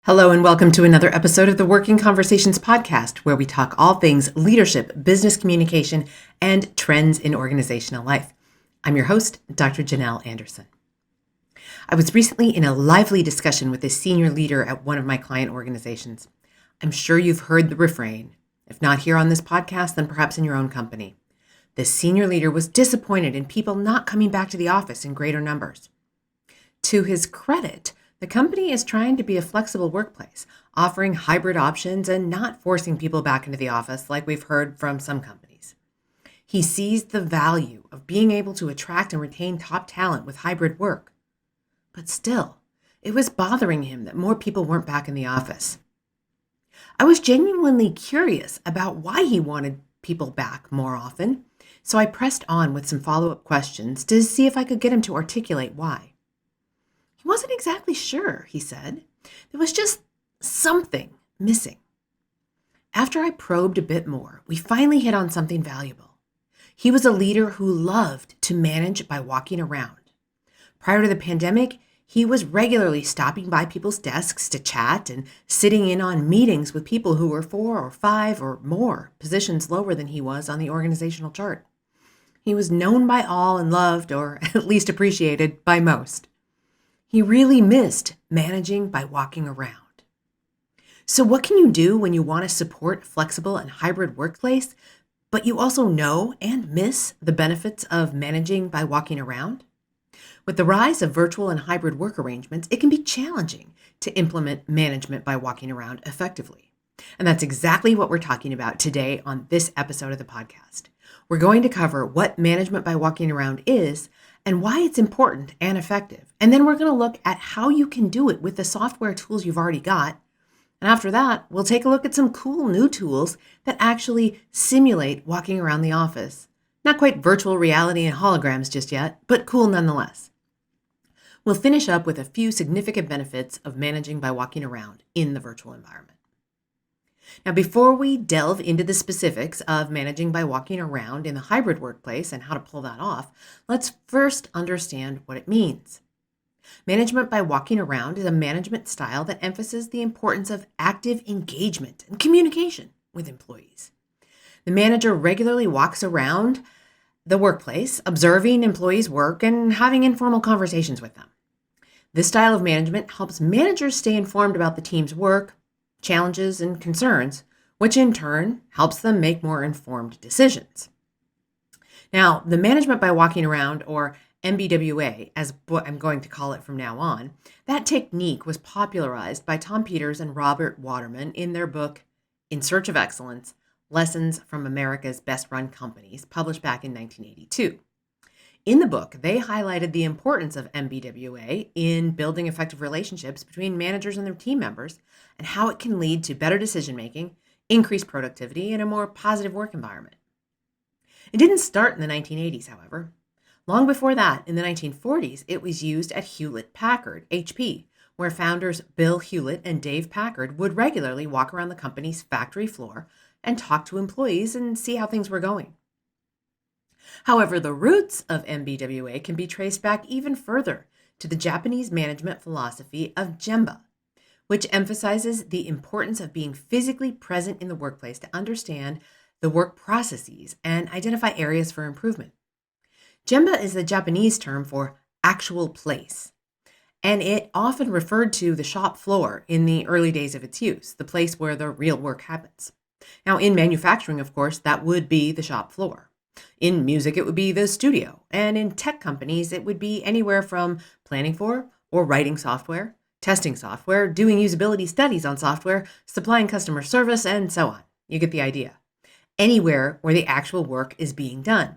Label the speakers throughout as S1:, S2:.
S1: Hello, and welcome to another episode of the Working Conversations podcast, where we talk all things leadership, business communication, and trends in organizational life. I'm your host, Dr. Janel Anderson. I was recently in a lively discussion with a senior leader at one of my client organizations. I'm sure you've heard the refrain, if not here on this podcast, then perhaps in your own company. The senior leader was disappointed in people not coming back to the office in greater numbers. To his credit, the company is trying to be a flexible workplace, offering hybrid options and not forcing people back into the office like we've heard from some companies. He sees the value of being able to attract and retain top talent with hybrid work. But still, it was bothering him that more people weren't back in the office. I was genuinely curious about why he wanted people back more often, so I pressed on with some follow-up questions to see if I could get him to articulate why. He wasn't exactly sure, he said. There was just something missing. After I probed a bit more, we finally hit on something valuable. He was a leader who loved to manage by walking around. Prior to the pandemic, he was regularly stopping by people's desks to chat and sitting in on meetings with people who were 4 or 5 or more positions lower than he was on the organizational chart. He was known by all and loved, or at least appreciated, by most. He really missed managing by walking around. So what can you do when you want to support a flexible and hybrid workplace, but you also know and miss the benefits of managing by walking around? With the rise of virtual and hybrid work arrangements, it can be challenging to implement management by walking around effectively. And that's exactly what we're talking about today on this episode of the podcast. We're going to cover what management by walking around is and why it's important and effective. And then we're going to look at how you can do it with the software tools you've already got. And after that, we'll take a look at some cool new tools that actually simulate walking around the office. Not quite virtual reality and holograms just yet, but cool nonetheless. We'll finish up with a few significant benefits of managing by walking around in the virtual environment. Now, before we delve into the specifics of managing by walking around in the hybrid workplace and how to pull that off, let's first understand what it means. Management by walking around is a management style that emphasizes the importance of active engagement and communication with employees. The manager regularly walks around the workplace, observing employees' work and having informal conversations with them. This style of management helps managers stay informed about the team's work, challenges, and concerns, which in turn helps them make more informed decisions. Now, the management by walking around, or MBWA, as what I'm going to call it from now on, that technique was popularized by Tom Peters and Robert Waterman in their book, In Search of Excellence, Lessons from America's Best Run Companies, published back in 1982. In the book, they highlighted the importance of MBWA in building effective relationships between managers and their team members and how it can lead to better decision-making, increased productivity, and a more positive work environment. It didn't start in the 1980s, however. Long before that, in the 1940s, it was used at Hewlett-Packard, HP, where founders Bill Hewlett and Dave Packard would regularly walk around the company's factory floor and talk to employees and see how things were going. However, the roots of MBWA can be traced back even further to the Japanese management philosophy of Gemba, which emphasizes the importance of being physically present in the workplace to understand the work processes and identify areas for improvement. Gemba is the Japanese term for actual place, and it often referred to the shop floor in the early days of its use, the place where the real work happens. Now, in manufacturing, of course, that would be the shop floor. In music, it would be the studio. And in tech companies, it would be anywhere from planning for or writing software, testing software, doing usability studies on software, supplying customer service, and so on. You get the idea. Anywhere where the actual work is being done.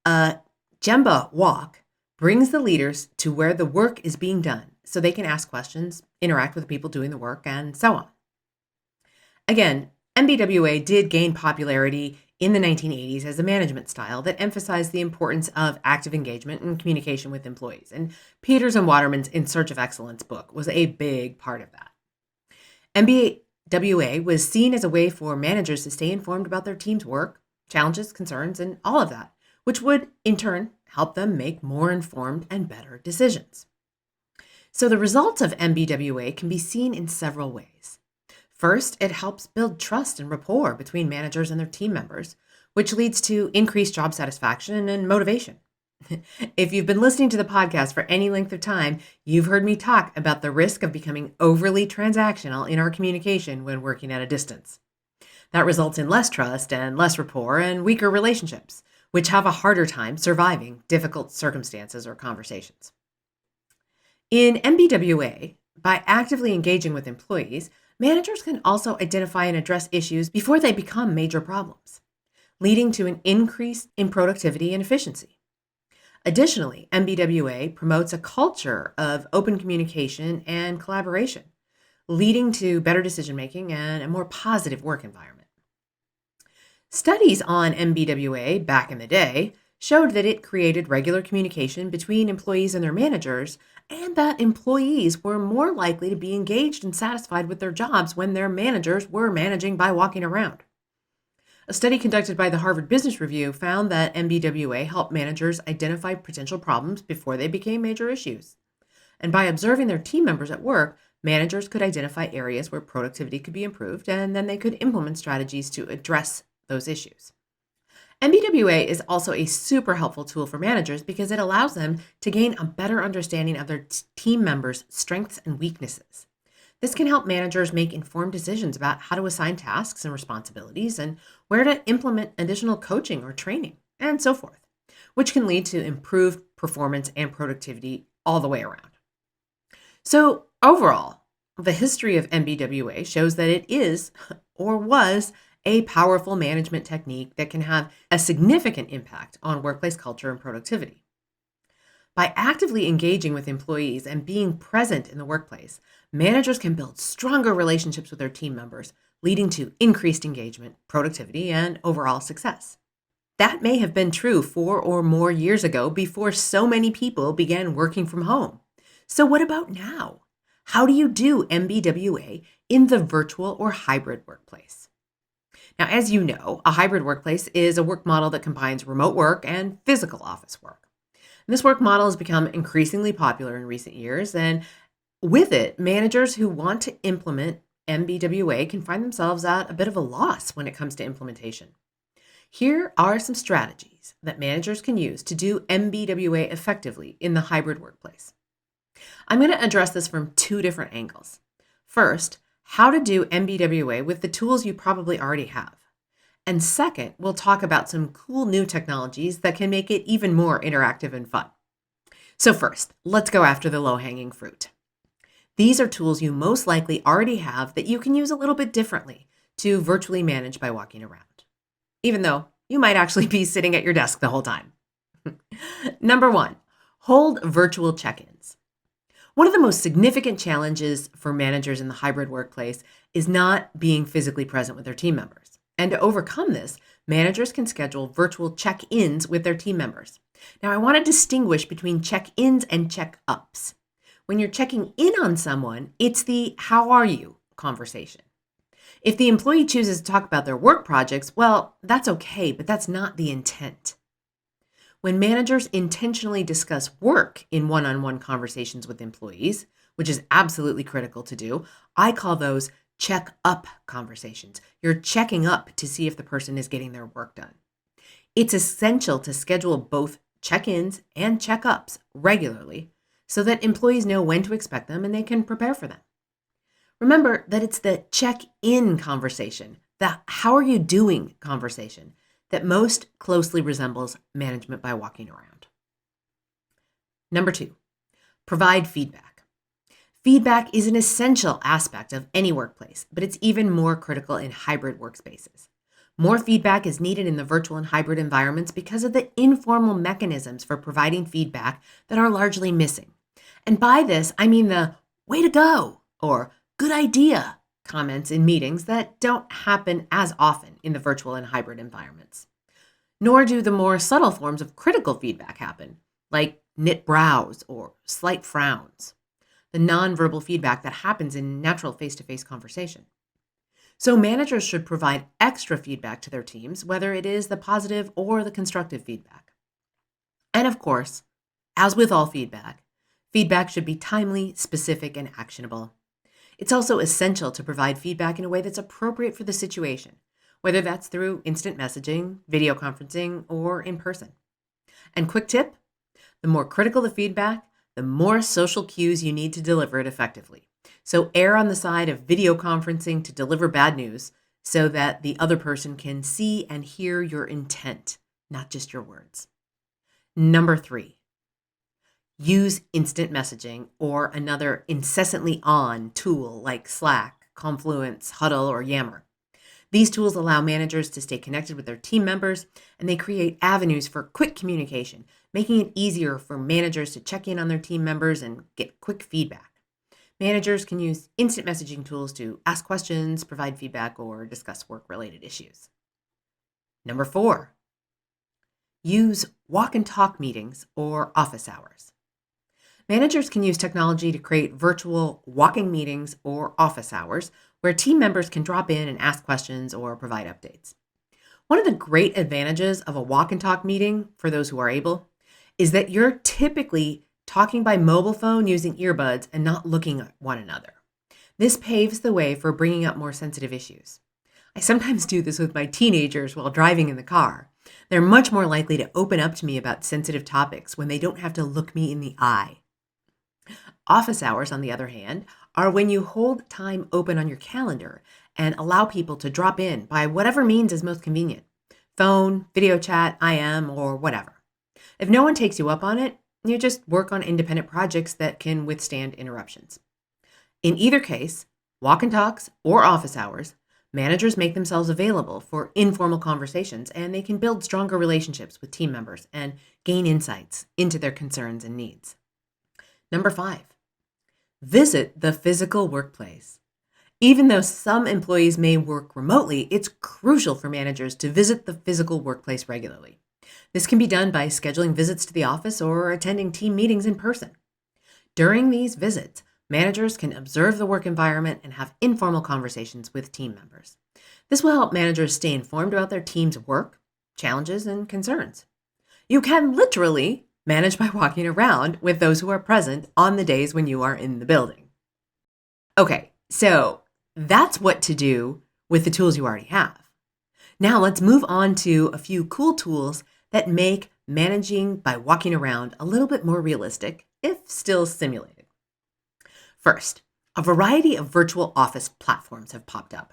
S1: A Gemba walk brings the leaders to where the work is being done so they can ask questions, interact with the people doing the work, and so on. Again, MBWA did gain popularity in the 1980s as a management style that emphasized the importance of active engagement and communication with employees. And Peters and Waterman's In Search of Excellence book was a big part of that. MBWA was seen as a way for managers to stay informed about their team's work, challenges, concerns, and all of that, which would, in turn, help them make more informed and better decisions. So the results of MBWA can be seen in several ways. First, it helps build trust and rapport between managers and their team members, which leads to increased job satisfaction and motivation. If you've been listening to the podcast for any length of time, you've heard me talk about the risk of becoming overly transactional in our communication when working at a distance. That results in less trust and less rapport and weaker relationships, which have a harder time surviving difficult circumstances or conversations. In MBWA, by actively engaging with employees, managers can also identify and address issues before they become major problems, leading to an increase in productivity and efficiency. Additionally, MBWA promotes a culture of open communication and collaboration, leading to better decision-making and a more positive work environment. Studies on MBWA back in the day showed that it created regular communication between employees and their managers, and that employees were more likely to be engaged and satisfied with their jobs when their managers were managing by walking around. A study conducted by the Harvard Business Review found that MBWA helped managers identify potential problems before they became major issues. And by observing their team members at work, managers could identify areas where productivity could be improved, and then they could implement strategies to address those issues. MBWA is also a super helpful tool for managers because it allows them to gain a better understanding of their team members' strengths and weaknesses. This can help managers make informed decisions about how to assign tasks and responsibilities and where to implement additional coaching or training, and so forth, which can lead to improved performance and productivity all the way around. So overall, the history of MBWA shows that it is, or was, a powerful management technique that can have a significant impact on workplace culture and productivity. By actively engaging with employees and being present in the workplace, managers can build stronger relationships with their team members, leading to increased engagement, productivity, and overall success. That may have been true 4 or more years ago before so many people began working from home. So what about now? How do you do MBWA in the virtual or hybrid workplace? Now, as you know, a hybrid workplace is a work model that combines remote work and physical office work. And this work model has become increasingly popular in recent years, and with it, managers who want to implement MBWA can find themselves at a bit of a loss when it comes to implementation. Here are some strategies that managers can use to do MBWA effectively in the hybrid workplace. I'm going to address this from 2 different angles. First, how to do MBWA with the tools you probably already have. And second, we'll talk about some cool new technologies that can make it even more interactive and fun. So first, let's go after the low-hanging fruit. These are tools you most likely already have that you can use a little bit differently to virtually manage by walking around, even though you might actually be sitting at your desk the whole time. Number 1, hold virtual check-ins. One of the most significant challenges for managers in the hybrid workplace is not being physically present with their team members. And to overcome this, managers can schedule virtual check-ins with their team members. Now, I want to distinguish between check-ins and check-ups. When you're checking in on someone, it's the "how are you" conversation. If the employee chooses to talk about their work projects, well, that's okay, but that's not the intent. When managers intentionally discuss work in one-on-one conversations with employees, which is absolutely critical to do, I call those check-up conversations. You're checking up to see if the person is getting their work done. It's essential to schedule both check-ins and check-ups regularly so that employees know when to expect them and they can prepare for them. Remember that it's the check-in conversation, the "how are you doing" conversation, that most closely resembles management by walking around. Number 2, provide feedback. Feedback is an essential aspect of any workplace, but it's even more critical in hybrid workspaces. More feedback is needed in the virtual and hybrid environments because of the informal mechanisms for providing feedback that are largely missing. And by this, I mean the "way to go" or "good idea" comments in meetings that don't happen as often in the virtual and hybrid environments. Nor do the more subtle forms of critical feedback happen, like knit brows or slight frowns, the nonverbal feedback that happens in natural face-to-face conversation. So managers should provide extra feedback to their teams, whether it is the positive or the constructive feedback. And of course, as with all feedback, Feedback should be timely, specific, and actionable. It's also essential to provide feedback in a way that's appropriate for the situation, whether that's through instant messaging, video conferencing, or in person. And quick tip, the more critical the feedback, the more social cues you need to deliver it effectively. So err on the side of video conferencing to deliver bad news so that the other person can see and hear your intent, not just your words. Number 3, use instant messaging or another incessantly on tool like Slack, Confluence, Huddle, or Yammer. These tools allow managers to stay connected with their team members, and they create avenues for quick communication, making it easier for managers to check in on their team members and get quick feedback. Managers can use instant messaging tools to ask questions, provide feedback, or discuss work-related issues. Number 4, use walk and talk meetings or office hours. Managers can use technology to create virtual walking meetings or office hours where team members can drop in and ask questions or provide updates. One of the great advantages of a walk and talk meeting, for those who are able, is that you're typically talking by mobile phone using earbuds and not looking at one another. This paves the way for bringing up more sensitive issues. I sometimes do this with my teenagers while driving in the car. They're much more likely to open up to me about sensitive topics when they don't have to look me in the eye. Office hours, on the other hand, are when you hold time open on your calendar and allow people to drop in by whatever means is most convenient. Phone, video chat, IM, or whatever. If no one takes you up on it, you just work on independent projects that can withstand interruptions. In either case, walk and talks or office hours, managers make themselves available for informal conversations, and they can build stronger relationships with team members and gain insights into their concerns and needs. Number 5, visit the physical workplace. Even though some employees may work remotely, it's crucial for managers to visit the physical workplace regularly. This can be done by scheduling visits to the office or attending team meetings in person. During these visits, managers can observe the work environment and have informal conversations with team members. This will help managers stay informed about their team's work, challenges, and concerns. You can literally manage by walking around with those who are present on the days when you are in the building. Okay, so that's what to do with the tools you already have. Now let's move on to a few cool tools that make managing by walking around a little bit more realistic, if still simulated. First, a variety of virtual office platforms have popped up.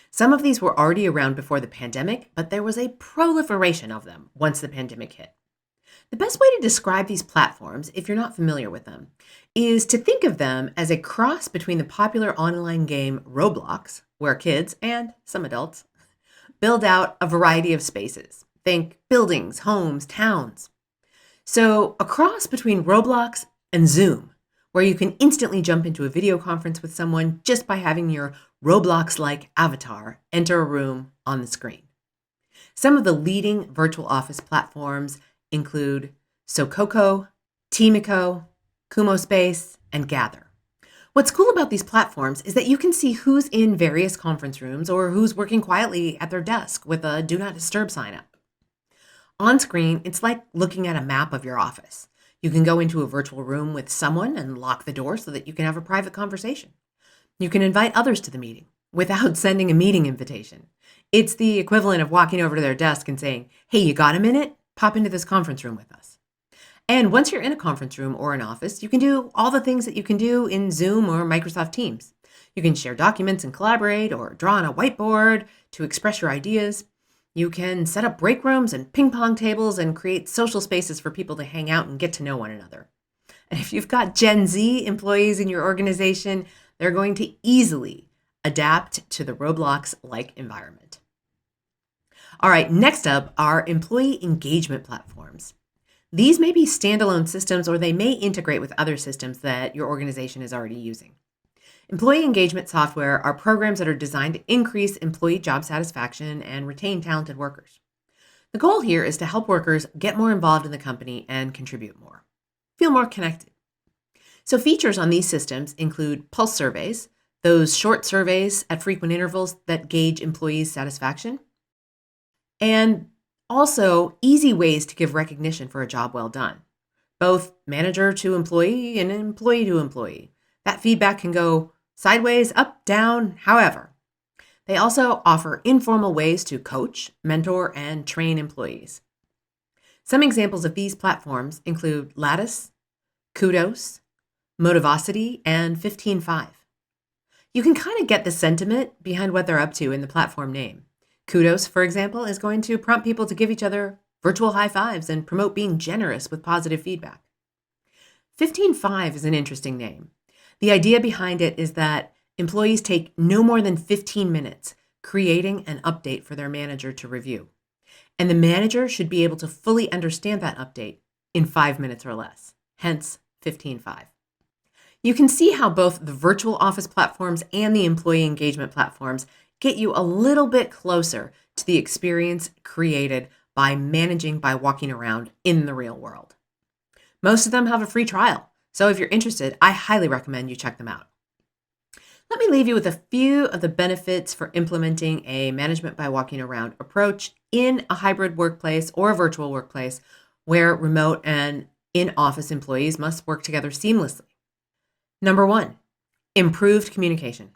S1: Some of these were already around before the pandemic, but there was a proliferation of them once the pandemic hit. The best way to describe these platforms, if you're not familiar with them, is to think of them as a cross between the popular online game Roblox, where kids, and some adults, build out a variety of spaces. Think buildings, homes, towns. So a cross between Roblox and Zoom, where you can instantly jump into a video conference with someone just by having your Roblox-like avatar enter a room on the screen. Some of the leading virtual office platforms include Sokoko, Teamico, Kumo Space, and Gather. What's cool about these platforms is that you can see who's in various conference rooms or who's working quietly at their desk with a Do Not Disturb sign up. On screen, it's like looking at a map of your office. You can go into a virtual room with someone and lock the door so that you can have a private conversation. You can invite others to the meeting without sending a meeting invitation. It's the equivalent of walking over to their desk and saying, "Hey, you got a minute? Pop into this conference room with us." And once you're in a conference room or an office, you can do all the things that you can do in Zoom or Microsoft Teams. You can share documents and collaborate, or draw on a whiteboard to express your ideas. You can set up break rooms and ping pong tables and create social spaces for people to hang out and get to know one another. And if you've got Gen Z employees in your organization, they're going to easily adapt to the Roblox-like environment. All right, next up are employee engagement platforms. These may be standalone systems, or they may integrate with other systems that your organization is already using. Employee engagement software are programs that are designed to increase employee job satisfaction and retain talented workers. The goal here is to help workers get more involved in the company and contribute more, feel more connected. So features on these systems include pulse surveys, those short surveys at frequent intervals that gauge employees' satisfaction, and also easy ways to give recognition for a job well done. both manager to employee and employee to employee. That feedback can go sideways, up, down, however. They also offer informal ways to coach, mentor, and train employees. Some examples of these platforms include Lattice, Kudos, Motivosity, and 15.5. You can kind of get the sentiment behind what they're up to in the platform name. Kudos, for example, is going to prompt people to give each other virtual high fives and promote being generous with positive feedback. 15.5 is an interesting name. The idea behind it is that employees take no more than 15 minutes creating an update for their manager to review. And the manager should be able to fully understand that update in 5 minutes or less, hence 15.5. You can see how both the virtual office platforms and the employee engagement platforms get you a little bit closer to the experience created by managing by walking around in the real world. Most of them have a free trial, so if you're interested, I highly recommend you check them out. Let me leave you with a few of the benefits for implementing a management by walking around approach in a hybrid workplace or a virtual workplace where remote and in-office employees must work together seamlessly. Number 1, improved communication.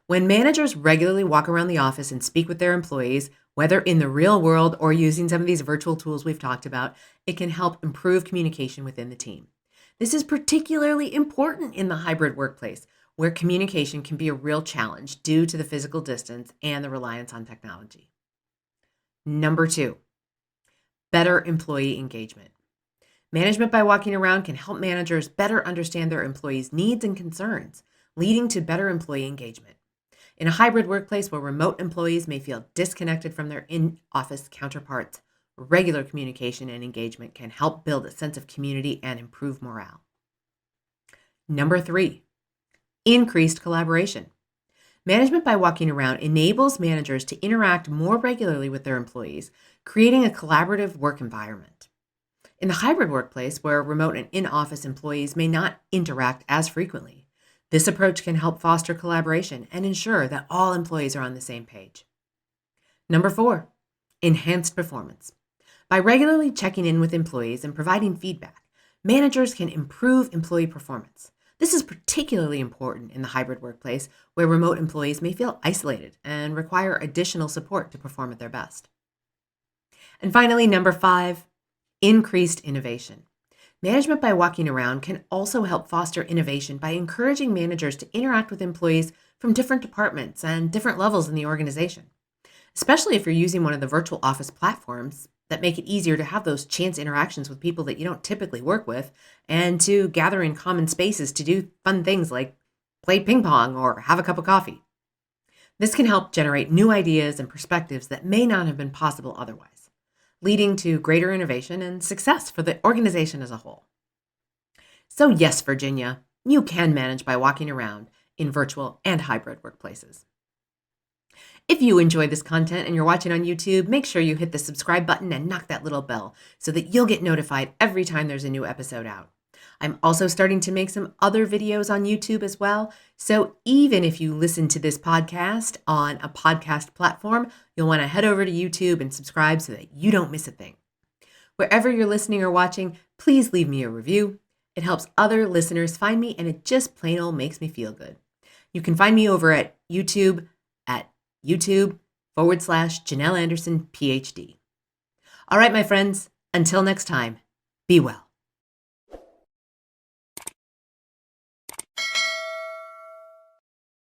S1: When managers regularly walk around the office and speak with their employees, whether in the real world or using some of these virtual tools we've talked about, it can help improve communication within the team. This is particularly important in the hybrid workplace, where communication can be a real challenge due to the physical distance and the reliance on technology. Number 2, better employee engagement. Management by walking around can help managers better understand their employees' needs and concerns, leading to better employee engagement. In a hybrid workplace where remote employees may feel disconnected from their in-office counterparts, regular communication and engagement can help build a sense of community and improve morale. Number 3, increased collaboration. Management by walking around enables managers to interact more regularly with their employees, creating a collaborative work environment. In the hybrid workplace, where remote and in-office employees may not interact as frequently, this approach can help foster collaboration and ensure that all employees are on the same page. Number 4, enhanced performance. By regularly checking in with employees and providing feedback, managers can improve employee performance. This is particularly important in the hybrid workplace where remote employees may feel isolated and require additional support to perform at their best. And finally, number 5, increased innovation. Management by walking around can also help foster innovation by encouraging managers to interact with employees from different departments and different levels in the organization, especially if you're using one of the virtual office platforms that make it easier to have those chance interactions with people that you don't typically work with and to gather in common spaces to do fun things like play ping pong or have a cup of coffee. This can help generate new ideas and perspectives that may not have been possible otherwise, leading to greater innovation and success for the organization as a whole. So yes, Virginia, you can manage by walking around in virtual and hybrid workplaces. If you enjoy this content and you're watching on YouTube, make sure you hit the subscribe button and knock that little bell so that you'll get notified every time there's a new episode out. I'm also starting to make some other videos on YouTube as well. So even if you listen to this podcast on a podcast platform, you'll want to head over to YouTube and subscribe so that you don't miss a thing. Wherever you're listening or watching, please leave me a review. It helps other listeners find me, and it just plain old makes me feel good. You can find me over at YouTube at YouTube/Janel Anderson, PhD. All right, my friends, until next time, be well.